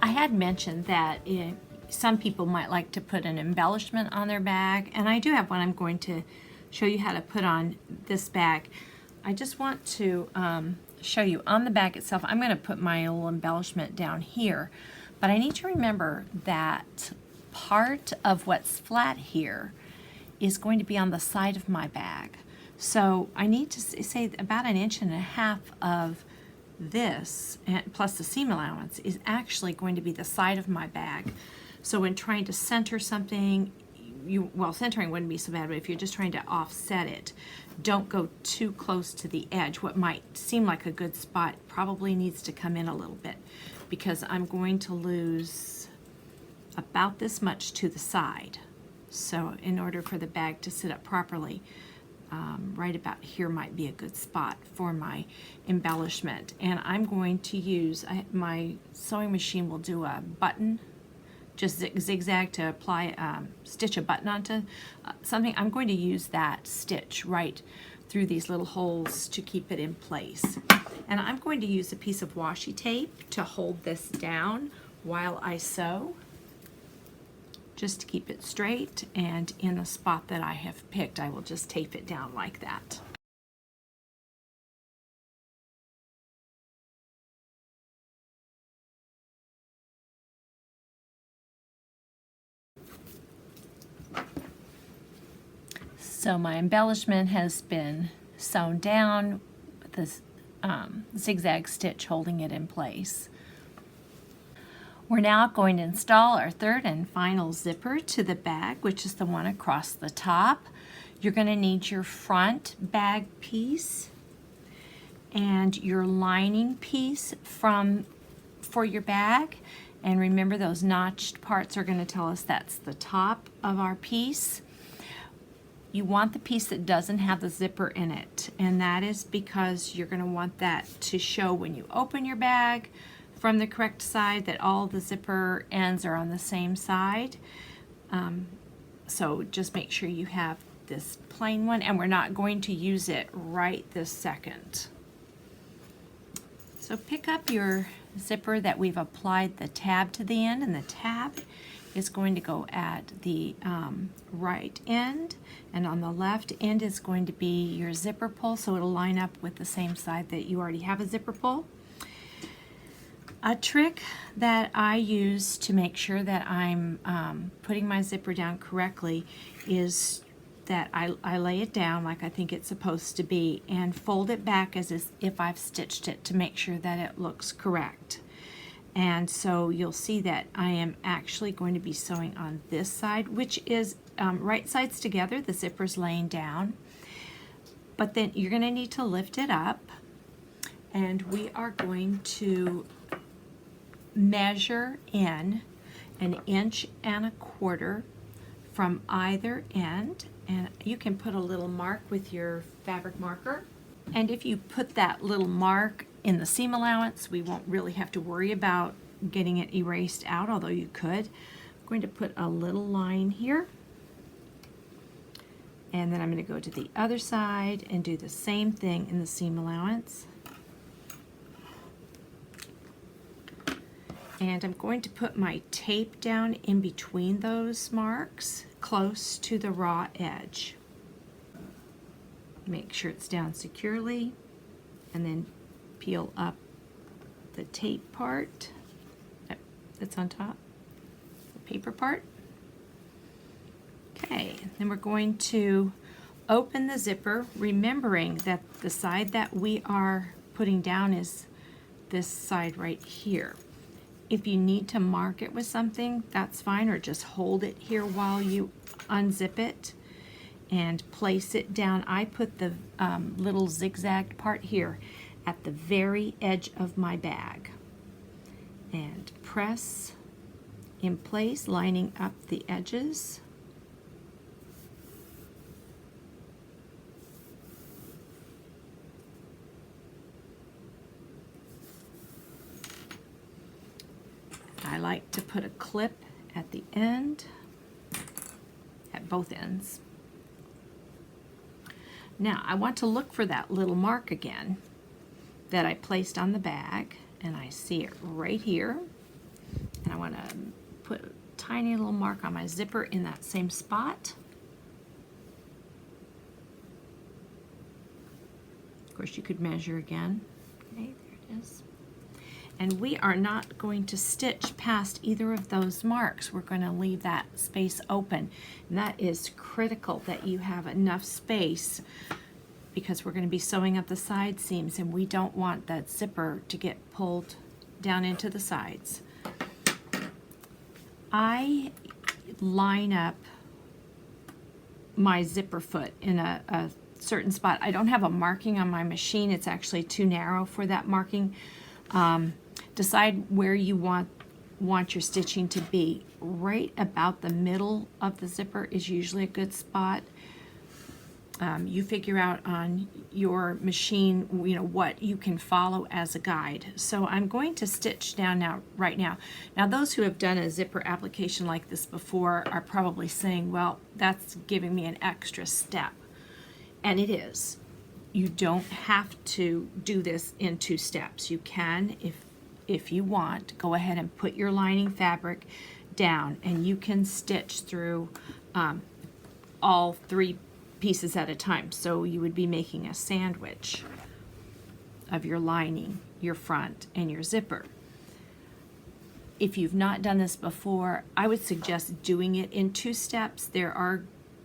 I had mentioned that some people might like to put an embellishment on their bag, and I do have one I'm going to show you how to put on this bag. I just want to show you on the bag itself. I'm going to put my little embellishment down here, but I need to remember that part of what's flat here is going to be on the side of my bag. So I need to say about 1.5 inches of this, and plus the seam allowance, is actually going to be the side of my bag. So when trying to center something, well, centering wouldn't be so bad, but if you're just trying to offset it, don't go too close to the edge. What might seem like a good spot probably needs to come in a little bit, because I'm going to lose about this much to the side. So in order for the bag to sit up properly, right about here might be a good spot for my embellishment. And I'm going to use, my sewing machine will do a button, just zigzag to apply, stitch a button onto something. I'm going to use that stitch right through these little holes to keep it in place. And I'm going to use a piece of washi tape to hold this down while I sew, just to keep it straight, and in the spot that I have picked, I will just tape it down like that. So my embellishment has been sewn down with this zigzag stitch holding it in place. We're now going to install our third and final zipper to the bag, which is the one across the top. You're going to need your front bag piece and your lining piece for your bag. And remember, those notched parts are going to tell us that's the top of our piece. You want the piece that doesn't have the zipper in it, and that is because you're going to want that to show when you open your bag from the correct side, that all the zipper ends are on the same side. So just make sure you have this plain one, and we're not going to use it right this second. So pick up your zipper that we've applied the tab to the end, and the tab is going to go at the right end, and on the left end is going to be your zipper pull, so it'll line up with the same side that you already have a zipper pull. A trick that I use to make sure that I'm putting my zipper down correctly is that I lay it down like I think it's supposed to be and fold it back as if I've stitched it to make sure that it looks correct. And so you'll see that I am actually going to be sewing on this side, which is right sides together, the zipper's laying down. But then you're going to need to lift it up, and we are going to measure in 1.25 inches from either end, and you can put a little mark with your fabric marker. And if you put that little mark in the seam allowance, we won't really have to worry about getting it erased out, although you could. I'm going to put a little line here, and then I'm going to go to the other side and do the same thing in the seam allowance. And I'm going to put my tape down in between those marks, close to the raw edge. Make sure it's down securely, and then peel up the tape part that's on top, the paper part. Okay, then we're going to open the zipper, remembering that the side that we are putting down is this side right here. If you need to mark it with something, that's fine, or just hold it here while you unzip it and place it down. I put the little zigzag part here at the very edge of my bag and press in place, lining up the edges. I like to put a clip at the end, at both ends. Now I want to look for that little mark again that I placed on the bag, and I see it right here. And I want to put a tiny little mark on my zipper in that same spot. Of course, you could measure again. Okay, there it is. And we are not going to stitch past either of those marks. We're going to leave that space open. And that is critical that you have enough space, because we're going to be sewing up the side seams and we don't want that zipper to get pulled down into the sides. I line up my zipper foot in a certain spot. I don't have a marking on my machine. It's actually too narrow for that marking. Decide where you want your stitching to be. Right about the middle of the zipper is usually a good spot. You figure out on your machine, what you can follow as a guide. So I'm going to stitch down right now. Now, those who have done a zipper application like this before are probably saying, well, that's giving me an extra step. And it is. You don't have to do this in 2 steps. You can, if you want, go ahead and put your lining fabric down, and you can stitch through all 3 pieces at a time. So you would be making a sandwich of your lining, your front, and your zipper. If you've not done this before, I would suggest doing it in 2 steps. There are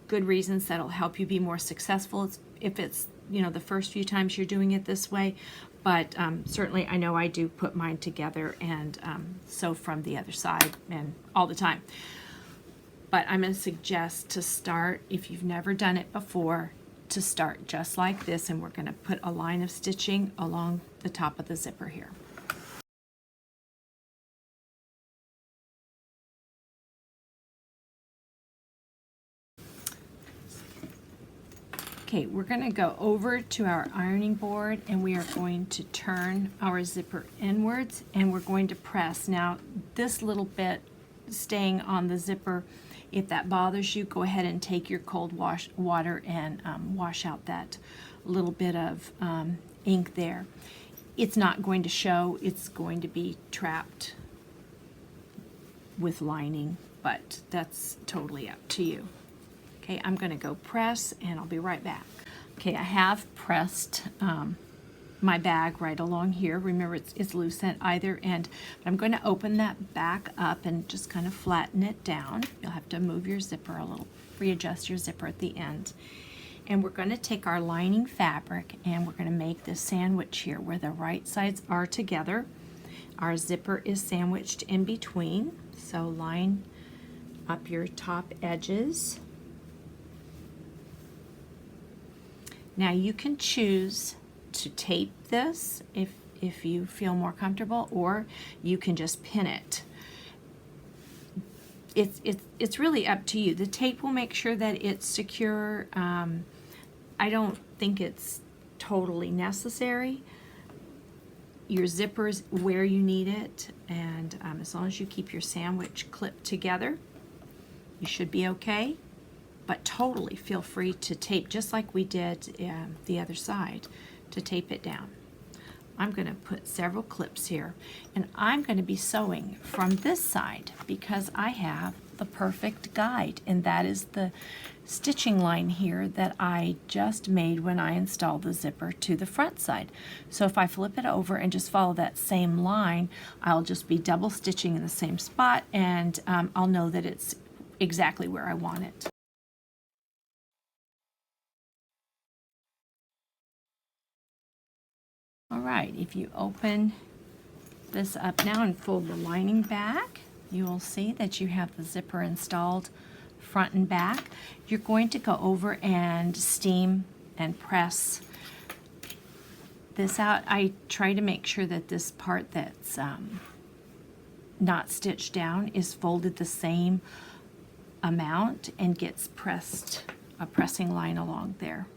good reasons that'll help you be more successful if it's the first few times you're doing it this way, but certainly I know I do put mine together and sew from the other side and all the time. But I'm going to suggest to start, if you've never done it before, to start just like this, and we're going to put a line of stitching along the top of the zipper here. Okay, we're going to go over to our ironing board, and we are going to turn our zipper inwards, and we're going to press. Now, this little bit staying on the zipper, if that bothers you, go ahead and take your cold water and wash out that little bit of ink there. It's not going to show, it's going to be trapped with lining, but that's totally up to you. Okay, I'm going to go press, and I'll be right back. Okay, I have pressed my bag right along here. Remember, it's loose at either end. But I'm going to open that back up and just kind of flatten it down. You'll have to move your zipper a little, readjust your zipper at the end. And we're going to take our lining fabric, and we're going to make this sandwich here where the right sides are together. Our zipper is sandwiched in between, so line up your top edges. Now you can choose to tape this if you feel more comfortable, or you can just pin it. It's really up to you. The tape will make sure that it's secure. I don't think it's totally necessary. Your zipper's where you need it, and as long as you keep your sandwich clipped together, you should be okay. But totally feel free to tape, just like we did the other side, to tape it down. I'm going to put several clips here, and I'm going to be sewing from this side because I have the perfect guide, and that is the stitching line here that I just made when I installed the zipper to the front side. So if I flip it over and just follow that same line, I'll just be double stitching in the same spot, and I'll know that it's exactly where I want it. All right, if you open this up now and fold the lining back, you will see that you have the zipper installed front and back. You're going to go over and steam and press this out. I try to make sure that this part that's not stitched down is folded the same amount and gets pressed, a pressing line along there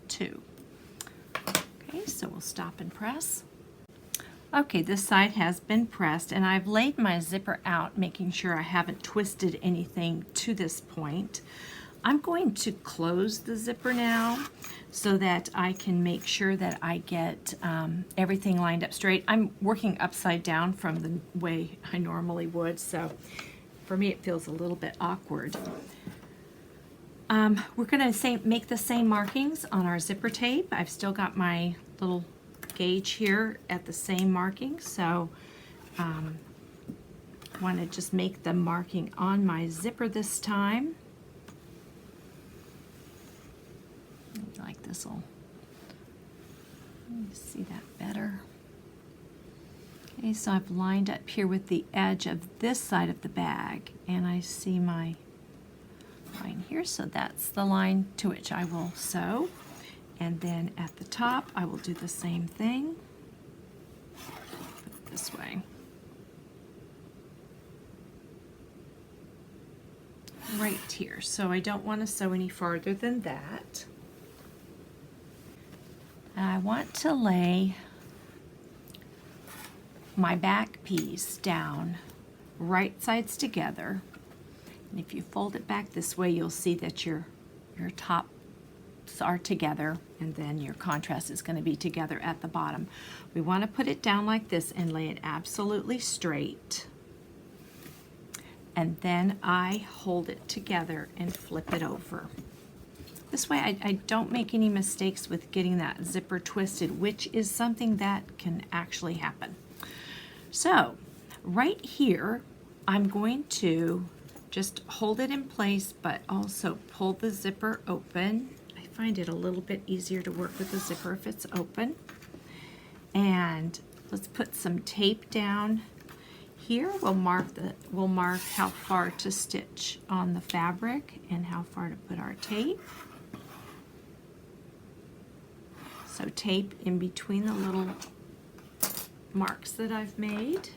too. Okay, so we'll stop and press. Okay, this side has been pressed, and I've laid my zipper out, making sure I haven't twisted anything to this point. I'm going to close the zipper now so that I can make sure that I get everything lined up straight. I'm working upside down from the way I normally would, so for me it feels a little bit awkward. We're going to make the same markings on our zipper tape. I've still got my little gauge here at the same marking, so want to just make the marking on my zipper this time. Like this will see that better. Okay, so I've lined up here with the edge of this side of the bag, and I see my line here, so that's the line to which I will sew. And then at the top I will do the same thing. Put it this way. Right here, so I don't want to sew any farther than that. I want to lay my back piece down right sides together, and if you fold it back this way you'll see that your tops are together, and then your contrast is going to be together at the bottom. We want to put it down like this and lay it absolutely straight, and then I hold it together and flip it over. This way I don't make any mistakes with getting that zipper twisted, which is something that can actually happen. So right here I'm going to just hold it in place, but also pull the zipper open. I find it a little bit easier to work with the zipper if it's open. And let's put some tape down here. We'll mark how far to stitch on the fabric and how far to put our tape. So tape in between the little marks that I've made.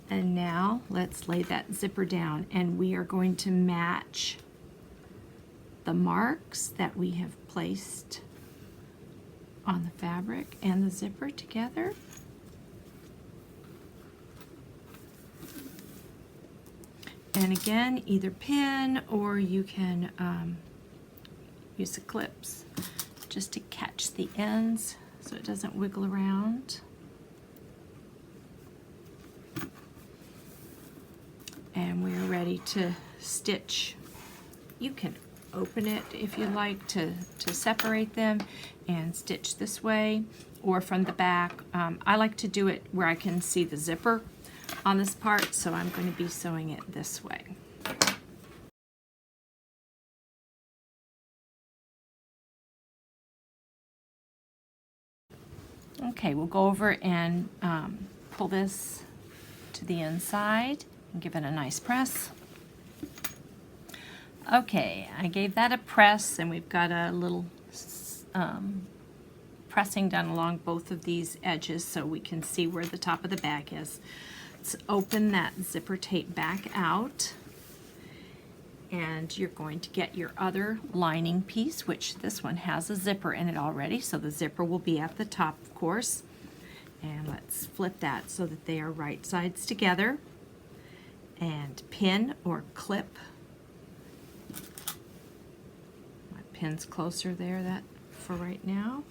And now let's lay that zipper down, and we are going to match the marks that we have placed on the fabric and the zipper together. And again, either pin or you can use the clips just to catch the ends so it doesn't wiggle around. And we are ready to stitch. You can open it if you like to separate them and stitch this way or from the back. I like to do it where I can see the zipper on this part, so I'm going to be sewing it this way. Okay, we'll go over and pull this to the inside and give it a nice press. Okay, I gave that a press, and we've got a little pressing done along both of these edges so we can see where the top of the bag is. Let's open that zipper tape back out, and you're going to get your other lining piece, which this one has a zipper in it already, so the zipper will be at the top, of course. And let's flip that so that they are right sides together, and pin or clip. My pin's closer there that for right now.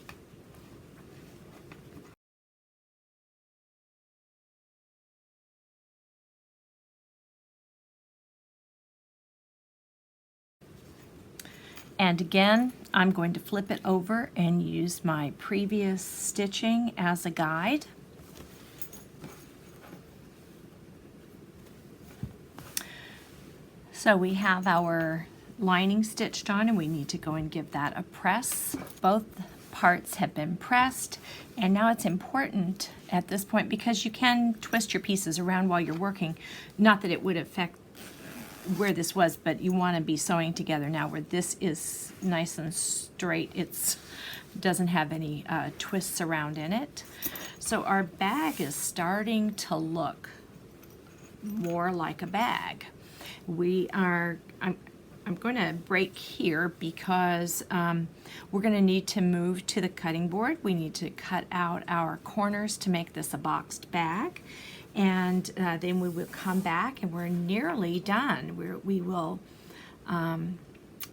And again, I'm going to flip it over and use my previous stitching as a guide. So we have our lining stitched on, and we need to go and give that a press. Both parts have been pressed, and now it's important at this point, because you can twist your pieces around while you're working. Not that it would affect where this was, but you want to be sewing together now where this is nice and straight. It doesn't have any twists around in it. So our bag is starting to look more like a bag. I'm going to break here because we're going to need to move to the cutting board. We need to cut out our corners to make this a boxed bag. And then we will come back and we're nearly done. We will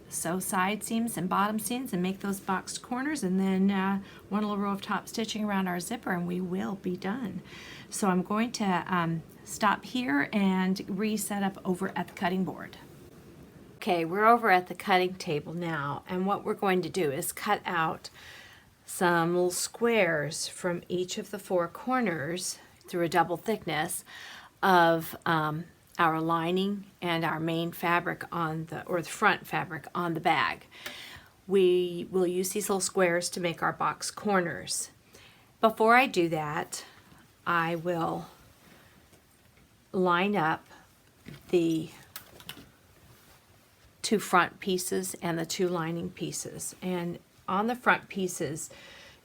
sew side seams and bottom seams and make those boxed corners, and then one little row of top stitching around our zipper, and we will be done. So I'm going to stop here and reset up over at the cutting board. Okay, we're over at the cutting table now, and what we're going to do is cut out some little squares from each of the 4 corners through a double thickness of our lining and our main fabric on the, or the front fabric on the bag. We will use these little squares to make our box corners. Before I do that, I will line up the 2 front pieces and the 2 lining pieces. And on the front pieces,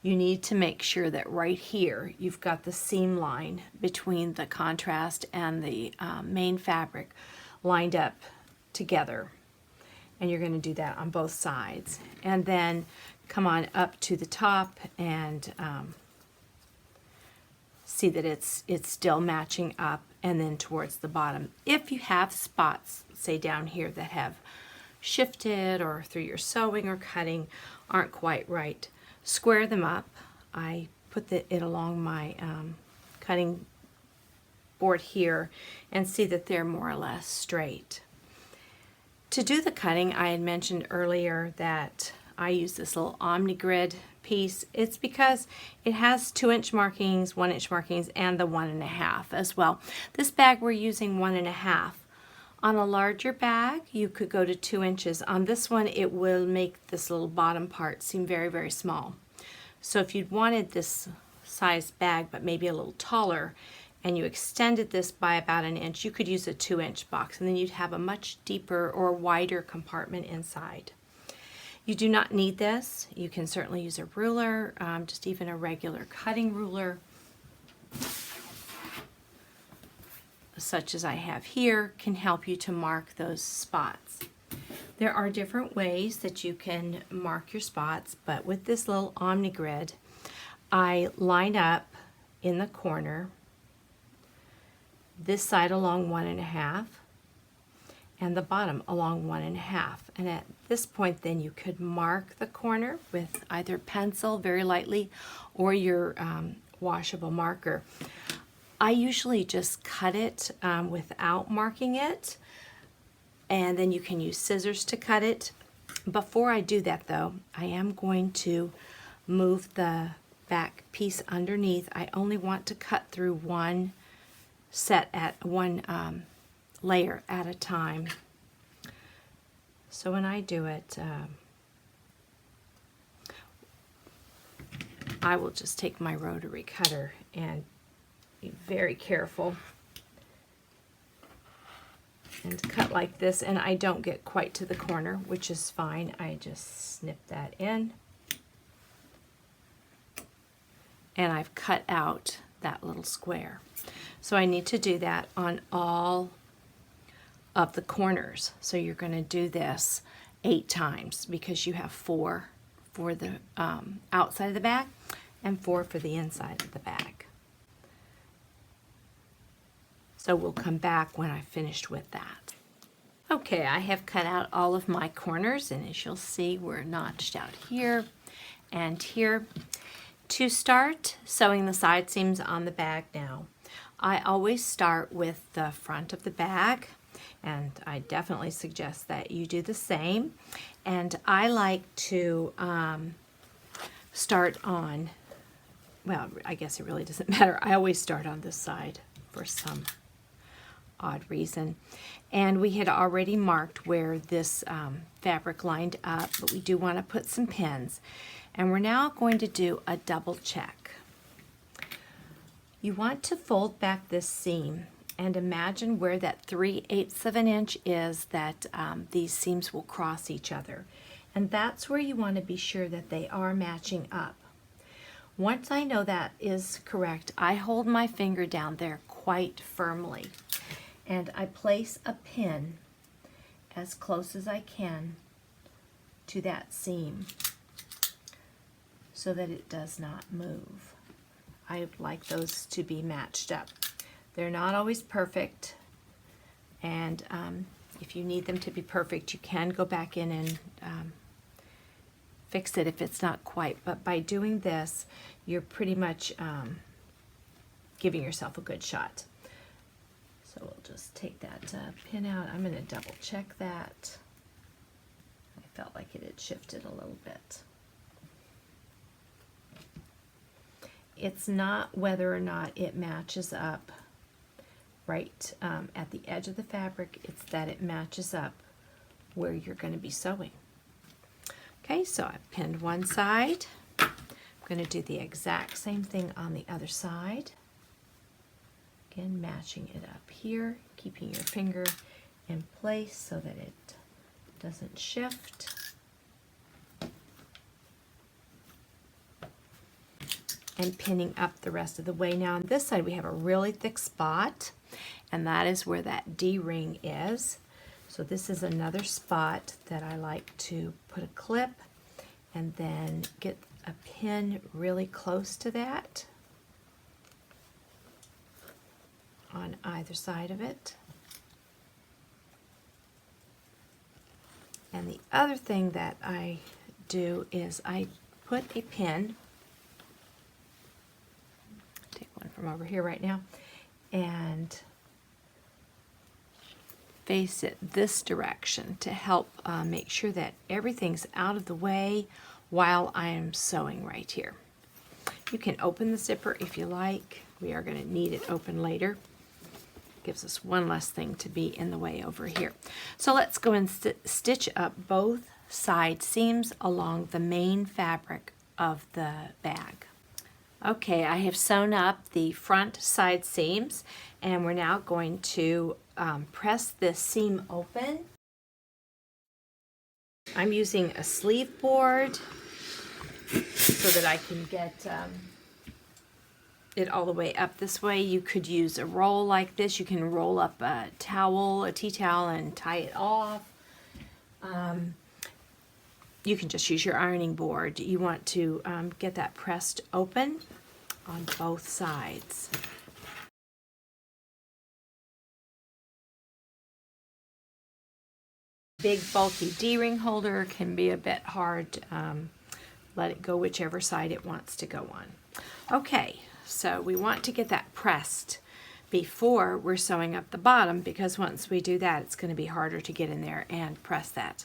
you need to make sure that right here you've got the seam line between the contrast and the main fabric lined up together. And you're going to do that on both sides. And then come on up to the top and see that it's still matching up, and then towards the bottom. If you have spots, say down here, that have shifted or through your sewing or cutting aren't quite right, square them up. I put it along my cutting board here and see that they're more or less straight. To do the cutting, I had mentioned earlier that I use this little OmniGrid piece. It's because it has 2-inch markings, 1-inch markings, and the 1.5 as well. This bag we're using 1.5. On a larger bag, you could go to 2 inches. On this one, it will make this little bottom part seem very, very small. So if you'd wanted this size bag, but maybe a little taller, and you extended this by about 1 inch, you could use a 2-inch box, and then you'd have a much deeper or wider compartment inside. You do not need this. You can certainly use a ruler, just even a regular cutting ruler, such as I have here, can help you to mark those spots. There are different ways that you can mark your spots, but with this little OmniGrid, I line up in the corner, this side along 1.5, and the bottom along 1.5. And at this point then you could mark the corner with either pencil very lightly or your washable marker. I usually just cut it without marking it, and then you can use scissors to cut it. Before I do that though, I am going to move the back piece underneath. I only want to cut through one layer at a time. So when I do it, I will just take my rotary cutter and be very careful and cut like this, and I don't get quite to the corner, which is fine. I just snip that in, and I've cut out that little square. So I need to do that on all of the corners. So you're going to do this 8 times because you have 4 for the outside of the bag and 4 for the inside of the bag. So we'll come back when I've finished with that. Okay, I have cut out all of my corners, and as you'll see, we're notched out here and here. To start sewing the side seams on the bag now, I always start with the front of the bag, and I definitely suggest that you do the same. And I like to start on, well, I guess it really doesn't matter. I always start on this side for some odd reason. And we had already marked where this fabric lined up, but we do want to put some pins. And we're now going to do a double check. You want to fold back this seam and imagine where that 3/8 of an inch is that these seams will cross each other. And that's where you want to be sure that they are matching up. Once I know that is correct, I hold my finger down there quite firmly, and I place a pin as close as I can to that seam so that it does not move. I like those to be matched up. They're not always perfect, and if you need them to be perfect, you can go back in and fix it if it's not quite. But by doing this, you're pretty much giving yourself a good shot. So we'll just take that pin out. I'm going to double check that. I felt like it had shifted a little bit. It's not whether or not it matches up right at the edge of the fabric, it's that it matches up where you're going to be sewing. Okay, so I've pinned one side. I'm going to do the exact same thing on the other side. Again, matching it up here, keeping your finger in place so that it doesn't shift. And pinning up the rest of the way. Now on this side we have a really thick spot, and that is where that D-ring is. So this is another spot that I like to put a clip and then get a pin really close to that on either side of it. And the other thing that I do is I put a pin, take one from over here right now, and face it this direction to help make sure that everything's out of the way while I am sewing right here. You can open the zipper if you like. We are going to need it open later. Gives us one less thing to be in the way over here. So let's go and stitch up both side seams along the main fabric of the bag. Okay, I have sewn up the front side seams, and we're now going to press this seam open. I'm using a sleeve board so that I can get it all the way up this way. You could use a roll like this. You can roll up a towel, a tea towel, and tie it off. You can just use your ironing board. You want to get that pressed open on both sides. Big bulky D-ring holder can be a bit hard. Let it go whichever side it wants to go on. Okay, so we want to get that pressed before we're sewing up the bottom, because once we do that, it's going to be harder to get in there and press that.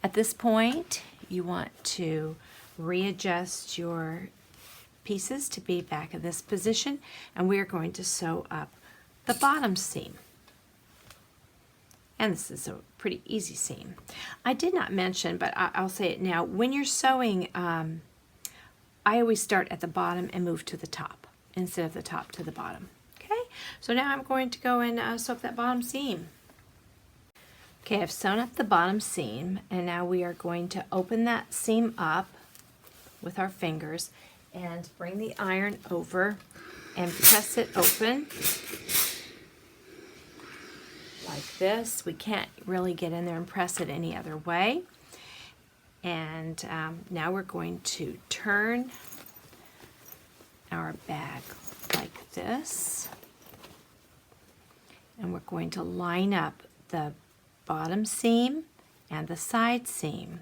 At this point, you want to readjust your pieces to be back in this position, and we are going to sew up the bottom seam. And this is a pretty easy seam. I did not mention, but I'll say it now, when you're sewing, I always start at the bottom and move to the top instead of the top to the bottom. Okay, so now I'm going to go and sew up that bottom seam. Okay, I've sewn up the bottom seam, and now we are going to open that seam up with our fingers and bring the iron over and press it open like this. We can't really get in there and press it any other way. And now we're going to turn our bag like this, and we're going to line up the bottom seam and the side seam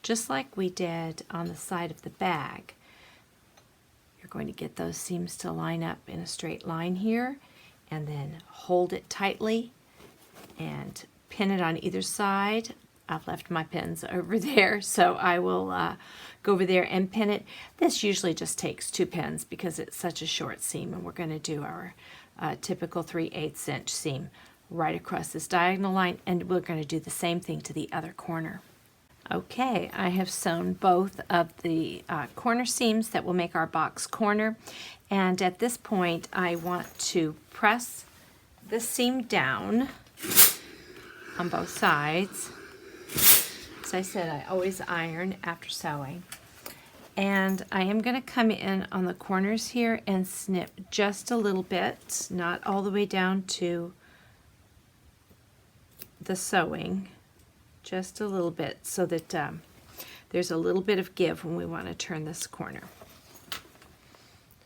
just like we did on the side of the bag. You're going to get those seams to line up in a straight line here, and then hold it tightly and pin it on either side. I've left my pins over there, so I will go over there and pin it. This usually just takes 2 pins because it's such a short seam, and we're going to do our typical 3/8 inch seam right across this diagonal line, and we're going to do the same thing to the other corner. Okay, I have sewn both of the corner seams that will make our box corner, and at this point I want to press this seam down on both sides. As I said, I always iron after sewing. And I am going to come in on the corners here and snip just a little bit, not all the way down to the sewing, just a little bit, so that there's a little bit of give when we want to turn this corner.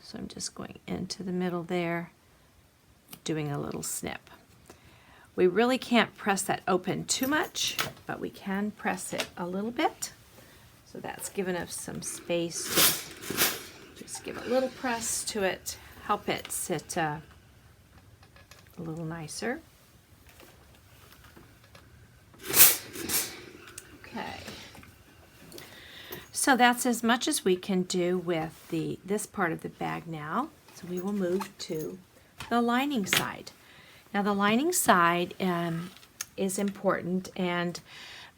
So I'm just going into the middle there, doing a little snip. We really can't press that open too much, but we can press it a little bit. So that's given us some space to just give a little press to it, help it sit a little nicer. Okay. So that's as much as we can do with this part of the bag now. So we will move to the lining side. Now the lining side is important, and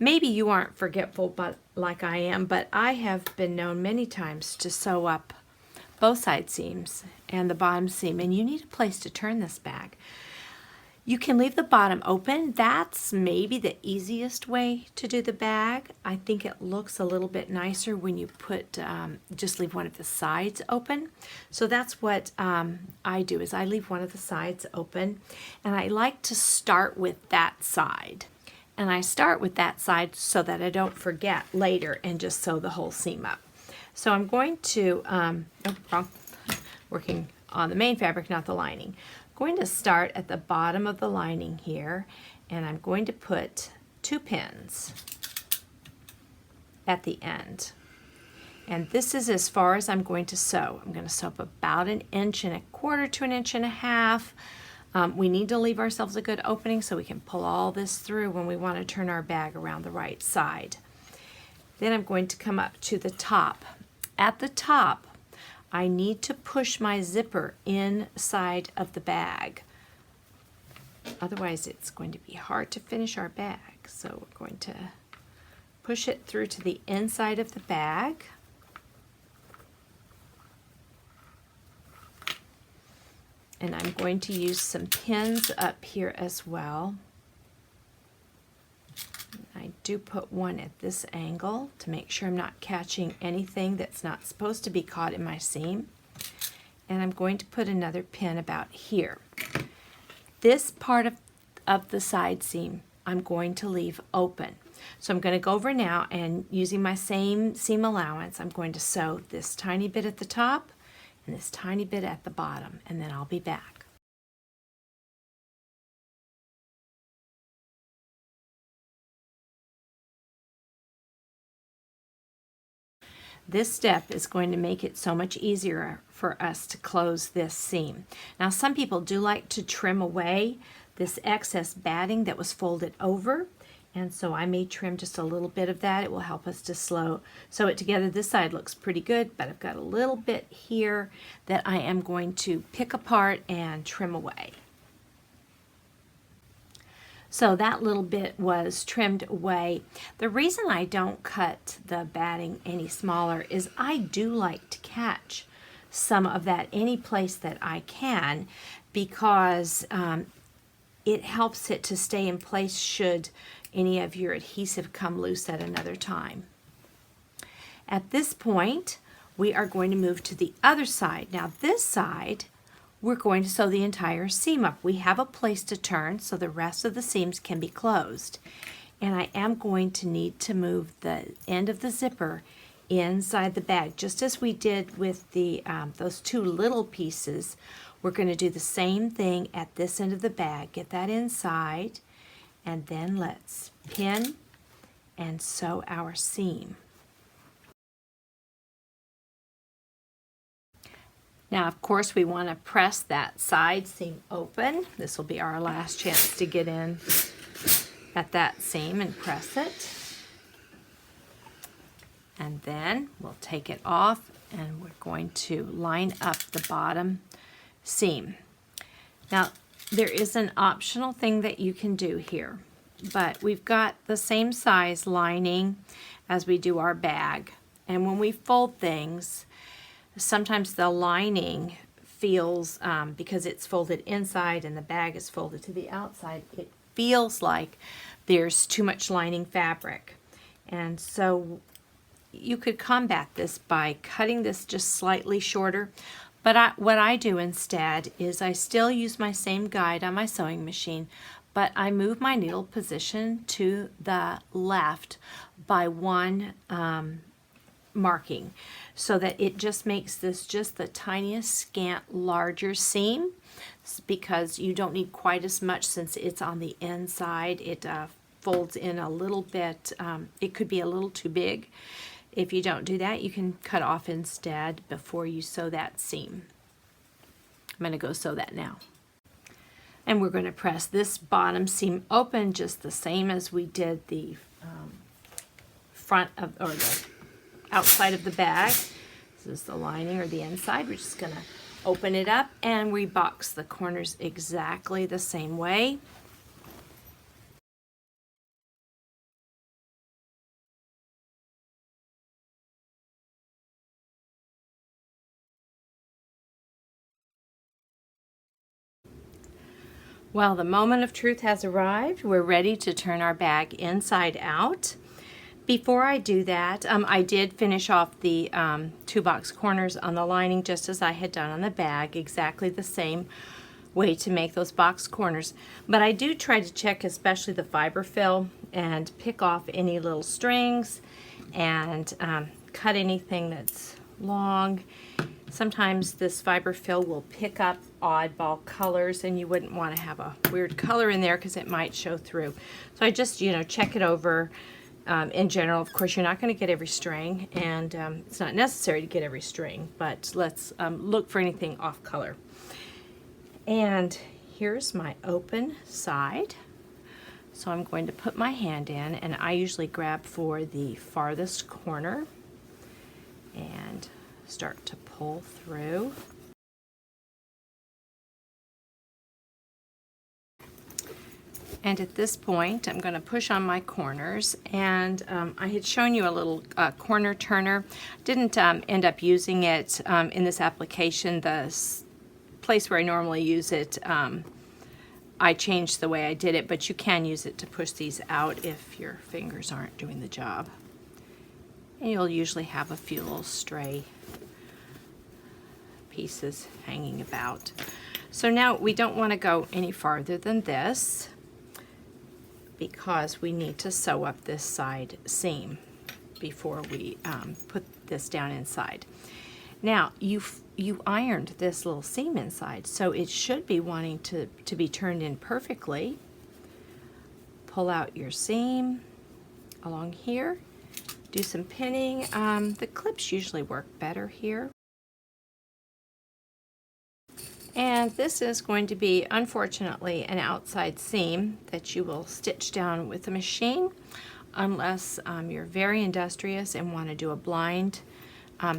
maybe you aren't forgetful but like I am, but I have been known many times to sew up both side seams and the bottom seam, and you need a place to turn this bag. You can leave the bottom open. That's maybe the easiest way to do the bag. I think it looks a little bit nicer when you put just leave one of the sides open. So that's what I do, is I leave one of the sides open, and I like to start with that side. And I start with that side so that I don't forget later and just sew the whole seam up. So I'm going to, working on the main fabric, not the lining. Going to start at the bottom of the lining here, and I'm going to put 2 pins at the end. And this is as far as I'm going to sew. I'm going to sew up about 1.25 inches to 1.5 inches. We need to leave ourselves a good opening so we can pull all this through when we want to turn our bag around the right side. Then I'm going to come up to the top. At the top, I need to push my zipper inside of the bag. Otherwise, it's going to be hard to finish our bag. So we're going to push it through to the inside of the bag. And I'm going to use some pins up here as well. I do put one at this angle to make sure I'm not catching anything that's not supposed to be caught in my seam. And I'm going to put another pin about here. This part of the side seam I'm going to leave open. So I'm going to go over now, and using my same seam allowance, I'm going to sew this tiny bit at the top and this tiny bit at the bottom, and then I'll be back. This step is going to make it so much easier for us to close this seam. Now, some people do like to trim away this excess batting that was folded over, and so I may trim just a little bit of that. It will help us to sew it together. This side looks pretty good, but I've got a little bit here that I am going to pick apart and trim away. So that little bit was trimmed away. The reason I don't cut the batting any smaller is I do like to catch some of that any place that I can, because it helps it to stay in place should any of your adhesive come loose at another time. At this point, we are going to move to the other side. Now this side, we're going to sew the entire seam up. We have a place to turn so the rest of the seams can be closed. And I am going to need to move the end of the zipper inside the bag. Just as we did with the those 2 little pieces, we're going to do the same thing at this end of the bag. Get that inside, and then let's pin and sew our seam. Now, of course, we want to press that side seam open. This will be our last chance to get in at that seam and press it. And then we'll take it off, and we're going to line up the bottom seam. Now, there is an optional thing that you can do here, but we've got the same size lining as we do our bag. And when we fold things, sometimes the lining feels, because it's folded inside and the bag is folded to the outside, it feels like there's too much lining fabric. And so you could combat this by cutting this just slightly shorter. But what I do instead is I still use my same guide on my sewing machine, but I move my needle position to the left by 1 marking, so that it just makes this just the tiniest scant larger seam. because you don't need quite as much since it's on the inside. It folds in a little bit. It could be a little too big. If you don't do that, you can cut off instead before you sew that seam. I'm going to go sew that now. And we're going to press this bottom seam open just the same as we did the front of, or the outside of the bag. This is the lining or the inside. We're just going to open it up and we box the corners exactly the same way. Well, the moment of truth has arrived. We're ready to turn our bag inside out. Before I do that, I did finish off the 2 box corners on the lining just as I had done on the bag, exactly the same way to make those box corners. But I do try to check especially the fiber fill and pick off any little strings and cut anything that's long. Sometimes this fiber fill will pick up oddball colors and you wouldn't want to have a weird color in there because it might show through. So I just, check it over. In general, of course, you're not going to get every string, and it's not necessary to get every string, but let's look for anything off color. And here's my open side. So I'm going to put my hand in, and I usually grab for the farthest corner and start to pull through. And at this point, I'm going to push on my corners, and I had shown you a little corner turner. Didn't end up using it in this application. The place where I normally use it, I changed the way I did it, but you can use it to push these out if your fingers aren't doing the job. And you'll usually have a few little stray pieces hanging about. So now we don't want to go any farther than this, because we need to sew up this side seam before we put this down inside. Now, you ironed this little seam inside, so it should be wanting to be turned in perfectly. Pull out your seam along here, do some pinning. The clips usually work better here. And this is going to be, unfortunately, an outside seam that you will stitch down with a machine, unless you're very industrious and want to do a blind,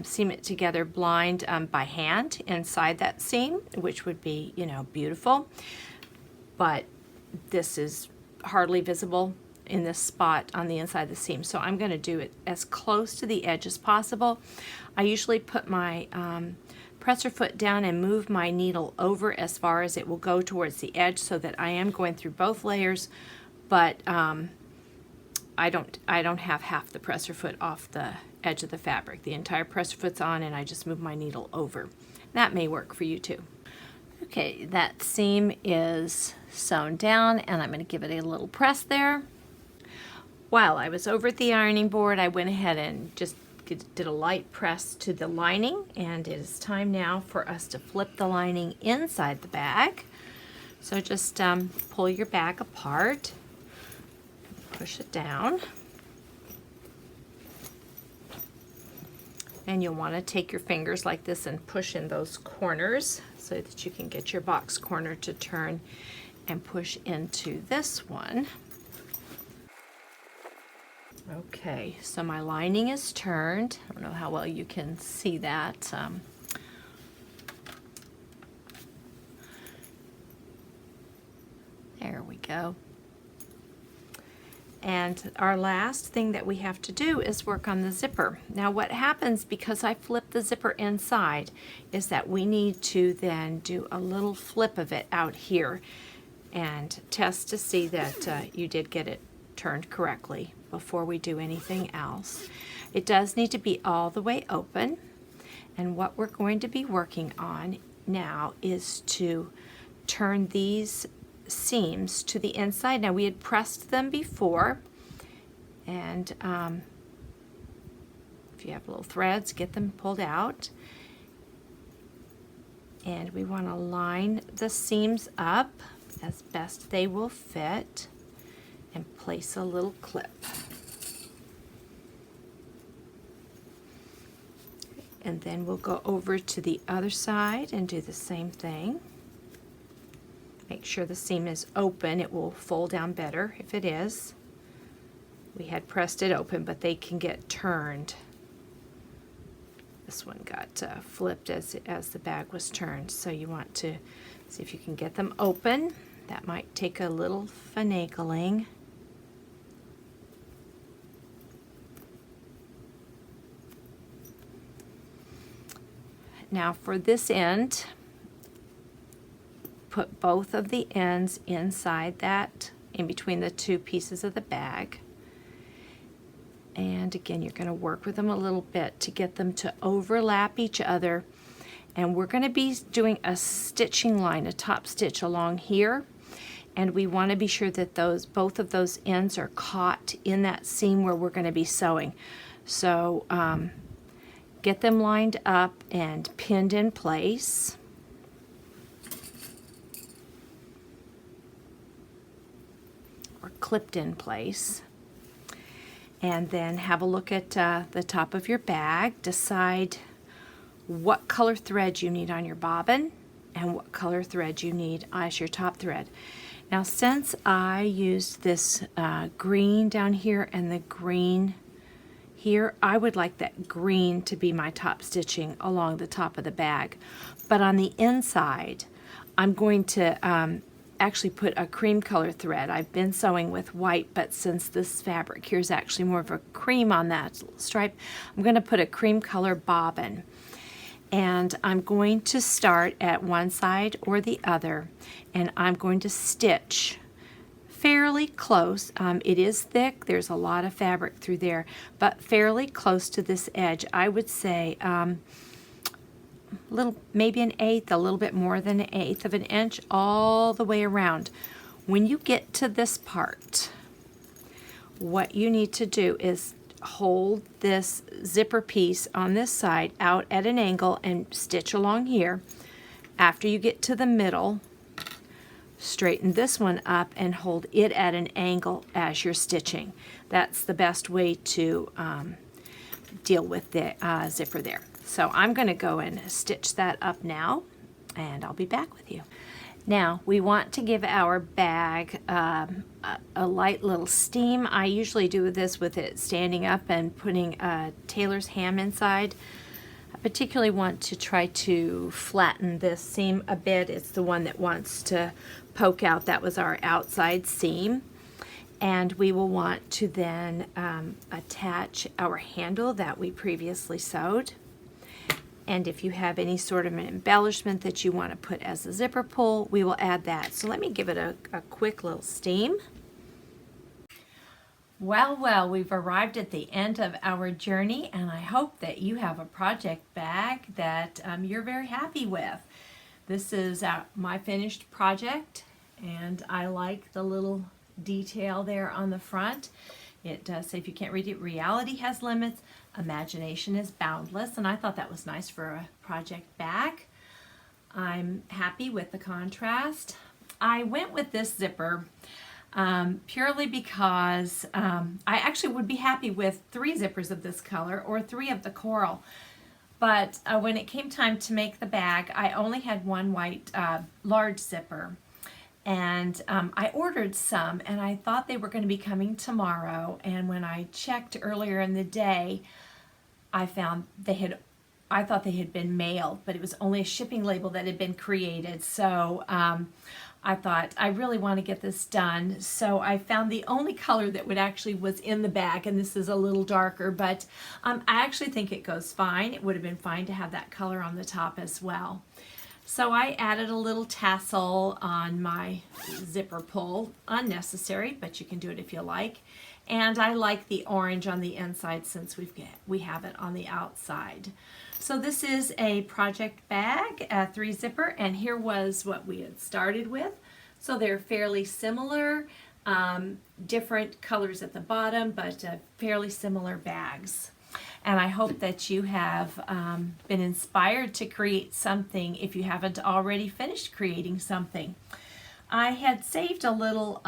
seam it together blind by hand inside that seam, which would be, beautiful. But this is hardly visible in this spot on the inside of the seam, so I'm going to do it as close to the edge as possible. I usually put my presser foot down and move my needle over as far as it will go towards the edge, so that I am going through both layers, but I don't have half the presser foot off the edge of the fabric. The entire presser foot's on, and I just move my needle over. That may work for you too. Okay, that seam is sewn down, and I'm going to give it a little press there. While I was over at the ironing board, I went ahead and just did a light press to the lining, and it is time now for us to flip the lining inside the bag. So just pull your bag apart, push it down, and you'll want to take your fingers like this and push in those corners so that you can get your box corner to turn and push into this one. Okay, so my lining is turned. I don't know how well you can see that. There we go. And our last thing that we have to do is work on the zipper. Now what happens, because I flipped the zipper inside, is that we need to then do a little flip of it out here and test to see that you did get it turned correctly before we do anything else. It does need to be all the way open, and what we're going to be working on now is to turn these seams to the inside. Now we had pressed them before, and if you have little threads, get them pulled out. And we want to line the seams up as best they will fit and place a little clip. And then we'll go over to the other side and do the same thing. Make sure the seam is open. It will fold down better if it is. We had pressed it open, but they can get turned. This one got flipped as the bag was turned, so you want to see if you can get them open. That might take a little finagling. Now for this end, put both of the ends inside that, in between the two pieces of the bag. And again, you're going to work with them a little bit to get them to overlap each other. And we're going to be doing a stitching line, a top stitch along here. And we want to be sure that both of those ends are caught in that seam where we're going to be sewing. So get them lined up and pinned in place. Or clipped in place. And then have a look at the top of your bag. Decide what color thread you need on your bobbin and what color thread you need as your top thread. Now, since I used this green down here and the green here, I would like that green to be my top stitching along the top of the bag. But on the inside, I'm going to actually put a cream color thread. I've been sewing with white, but since this fabric here is actually more of a cream on that stripe, I'm going to put a cream color bobbin. And I'm going to start at one side or the other, and I'm going to stitch fairly close. It is thick, there's a lot of fabric through there, but fairly close to this edge. I would say maybe an eighth, a little bit more than an eighth of an inch all the way around. When you get to this part, what you need to do is hold this zipper piece on this side out at an angle and stitch along here. After you get to the middle, straighten this one up and hold it at an angle as you're stitching. That's the best way to deal with the zipper there. So I'm going to go and stitch that up now, and I'll be back with you. Now, we want to give our bag a light little steam. I usually do this with it standing up and putting a tailor's ham inside. I particularly want to try to flatten this seam a bit. It's the one that wants to poke out. That was our outside seam. And we will want to then attach our handle that we previously sewed. And if you have any sort of an embellishment that you want to put as a zipper pull, we will add that. So let me give it a quick little steam. Well, we've arrived at the end of our journey, and I hope that you have a project bag that you're very happy with. This is my finished project, and I like the little detail there on the front. It does say, if you can't read it, reality has limits, imagination is boundless, and I thought that was nice for a project bag. I'm happy with the contrast. I went with this zipper purely because I actually would be happy with 3 zippers of this color or 3 of the coral. But when it came time to make the bag, I only had one white large zipper. And I ordered some, and I thought they were going to be coming tomorrow. And when I checked earlier in the day, I found I thought they had been mailed, but it was only a shipping label that had been created. So I thought, I really want to get this done. So I found the only color that was in the bag, and this is a little darker, but I actually think it goes fine. It would have been fine to have that color on the top as well. So I added a little tassel on my zipper pull, unnecessary, but you can do it if you like. And I like the orange on the inside since we have it on the outside. So this is a project bag, a 3 zipper, and here was what we had started with. So they're fairly similar, different colors at the bottom, but fairly similar bags. And I hope that you have been inspired to create something if you haven't already finished creating something. I had saved a little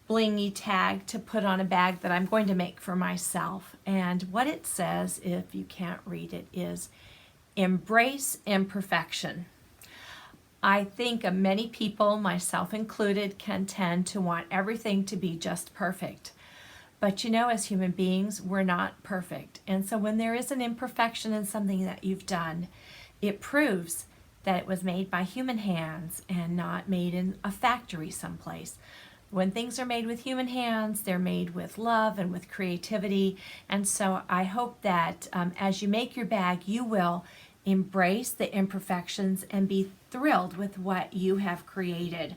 blingy tag to put on a bag that I'm going to make for myself. And what it says, if you can't read it, is embrace imperfection. I think many people, myself included, can tend to want everything to be just perfect. But you know, as human beings, we're not perfect. And so when there is an imperfection in something that you've done, it proves that it was made by human hands and not made in a factory someplace. When things are made with human hands, they're made with love and with creativity. And so I hope that as you make your bag, you will embrace the imperfections and be thrilled with what you have created.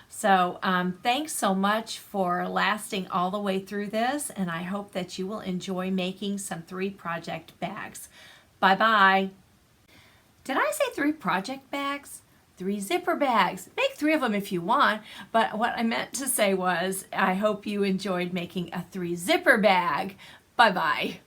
So thanks so much for lasting all the way through this, and I hope that you will enjoy making some 3 project bags. Bye-bye. Did I say 3 project bags? 3 zipper bags. Make 3 of them if you want, but what I meant to say was I hope you enjoyed making a 3 zipper bag. Bye-bye.